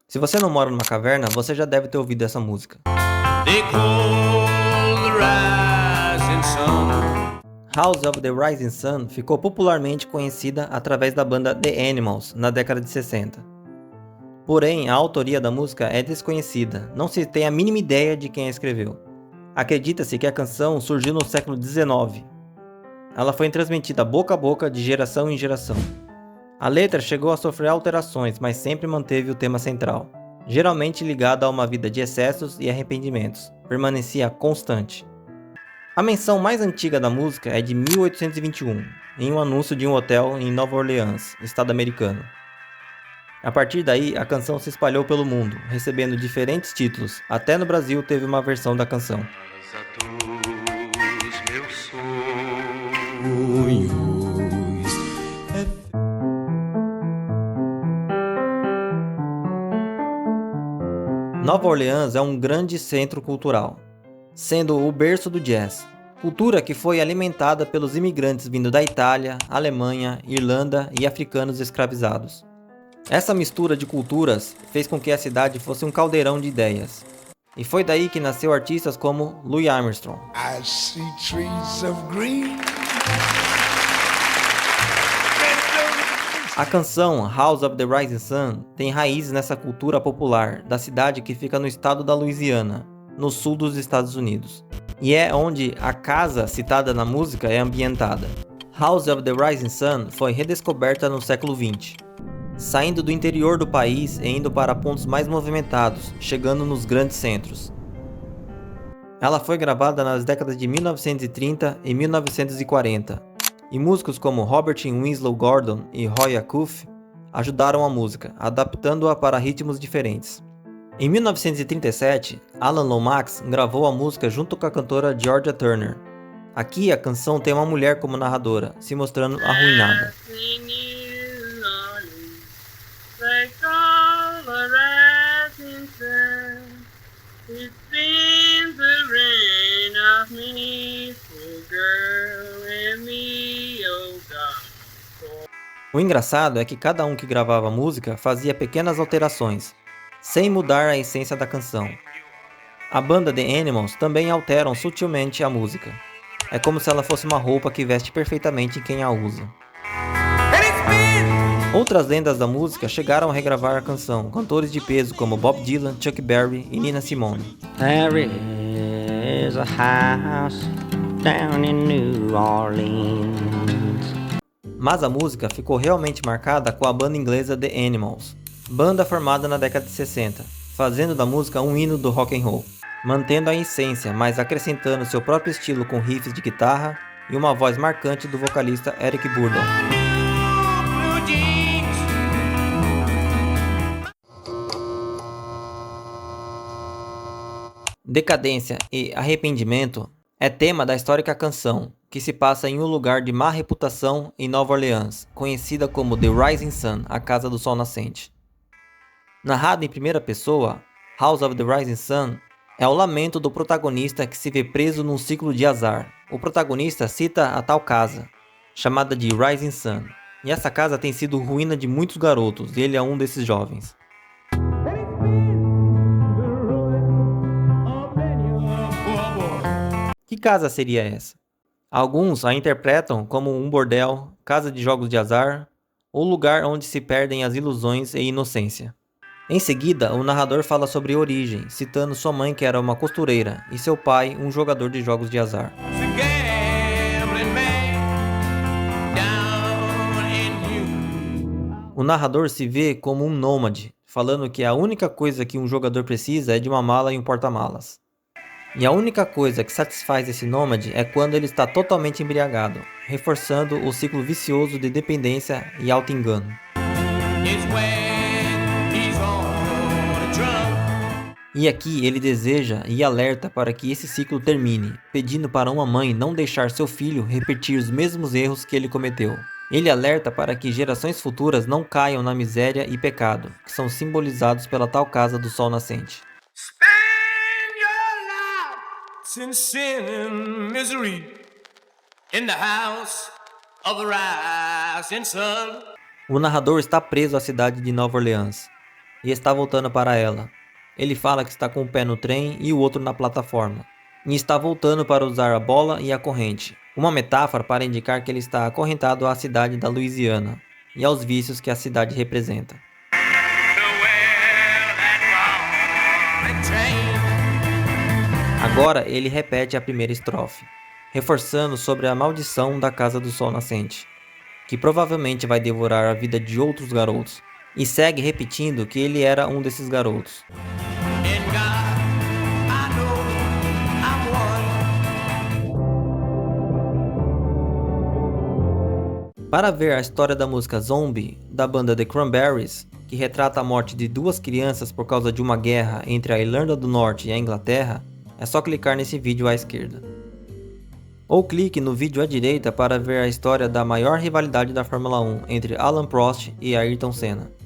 Se você não mora numa caverna, você já deve ter ouvido essa música. They call the rising sun. House of the Rising Sun ficou popularmente conhecida através da banda The Animals na década de 60. Porém, a autoria da música é desconhecida, não se tem a mínima ideia de quem a escreveu. Acredita-se que a canção surgiu no século XIX. Ela foi transmitida boca a boca de geração em geração. A letra chegou a sofrer alterações, mas sempre manteve o tema central, geralmente ligado a uma vida de excessos e arrependimentos, permanecia constante. A menção mais antiga da música é de 1821, em um anúncio de um hotel em Nova Orleans, estado americano. A partir daí, a canção se espalhou pelo mundo, recebendo diferentes títulos. Até no Brasil teve uma versão da canção. Meus sonhos. Nova Orleans é um grande centro cultural, sendo o berço do jazz, cultura que foi alimentada pelos imigrantes vindo da Itália, Alemanha, Irlanda e africanos escravizados. Essa mistura de culturas fez com que a cidade fosse um caldeirão de ideias. E foi daí que nasceu artistas como Louis Armstrong. I see trees of green. A canção House of the Rising Sun tem raízes nessa cultura popular da cidade que fica no estado da Louisiana, no sul dos Estados Unidos. E é onde a casa citada na música é ambientada. House of the Rising Sun foi redescoberta no século XX, saindo do interior do país e indo para pontos mais movimentados, chegando nos grandes centros. Ela foi gravada nas décadas de 1930 e 1940, e músicos como Robert Winslow Gordon e Roy Acuff ajudaram a música, adaptando-a para ritmos diferentes. Em 1937, Alan Lomax gravou a música junto com a cantora Georgia Turner. Aqui a canção tem uma mulher como narradora, se mostrando arruinada. O engraçado é que cada um que gravava a música fazia pequenas alterações, sem mudar a essência da canção. A banda The Animals também alteram sutilmente a música. É como se ela fosse uma roupa que veste perfeitamente quem a usa. Outras lendas da música chegaram a regravar a canção, cantores de peso como Bob Dylan, Chuck Berry e Nina Simone. There is a house down in New Orleans. Mas a música ficou realmente marcada com a banda inglesa The Animals, banda formada na década de 60, fazendo da música um hino do rock and roll, mantendo a essência, mas acrescentando seu próprio estilo com riffs de guitarra e uma voz marcante do vocalista Eric Burdon. Decadência e arrependimento é tema da histórica canção, que se passa em um lugar de má reputação em Nova Orleans, conhecida como The Rising Sun, a Casa do Sol Nascente. Narrado em primeira pessoa, House of the Rising Sun é o lamento do protagonista que se vê preso num ciclo de azar. O protagonista cita a tal casa, chamada de Rising Sun, e essa casa tem sido ruína de muitos garotos, e ele é um desses jovens. Que casa seria essa? Alguns a interpretam como um bordel, casa de jogos de azar, ou lugar onde se perdem as ilusões e inocência. Em seguida, o narrador fala sobre origem, citando sua mãe que era uma costureira e seu pai um jogador de jogos de azar. O narrador se vê como um nômade, falando que a única coisa que um jogador precisa é de uma mala e um porta-malas. E a única coisa que satisfaz esse nômade é quando ele está totalmente embriagado, reforçando o ciclo vicioso de dependência e auto-engano. E aqui ele deseja e alerta para que esse ciclo termine, pedindo para uma mãe não deixar seu filho repetir os mesmos erros que ele cometeu. Ele alerta para que gerações futuras não caiam na miséria e pecado, que são simbolizados pela tal casa do sol nascente. In sin and misery, in the house of the rising sun. O narrador está preso à cidade de Nova Orleans e está voltando para ela. Ele fala que está com um pé no trem e o outro na plataforma, e está voltando para usar a bola e a corrente, uma metáfora para indicar que ele está acorrentado à cidade da Louisiana e aos vícios que a cidade representa. Agora ele repete a primeira estrofe, reforçando sobre a maldição da Casa do Sol Nascente, que provavelmente vai devorar a vida de outros garotos, e segue repetindo que ele era um desses garotos. Para ver a história da música Zombie, da banda The Cranberries, que retrata a morte de 2 crianças por causa de uma guerra entre a Irlanda do Norte e a Inglaterra, é só clicar nesse vídeo à esquerda. Ou clique no vídeo à direita para ver a história da maior rivalidade da Fórmula 1 entre Alain Prost e Ayrton Senna.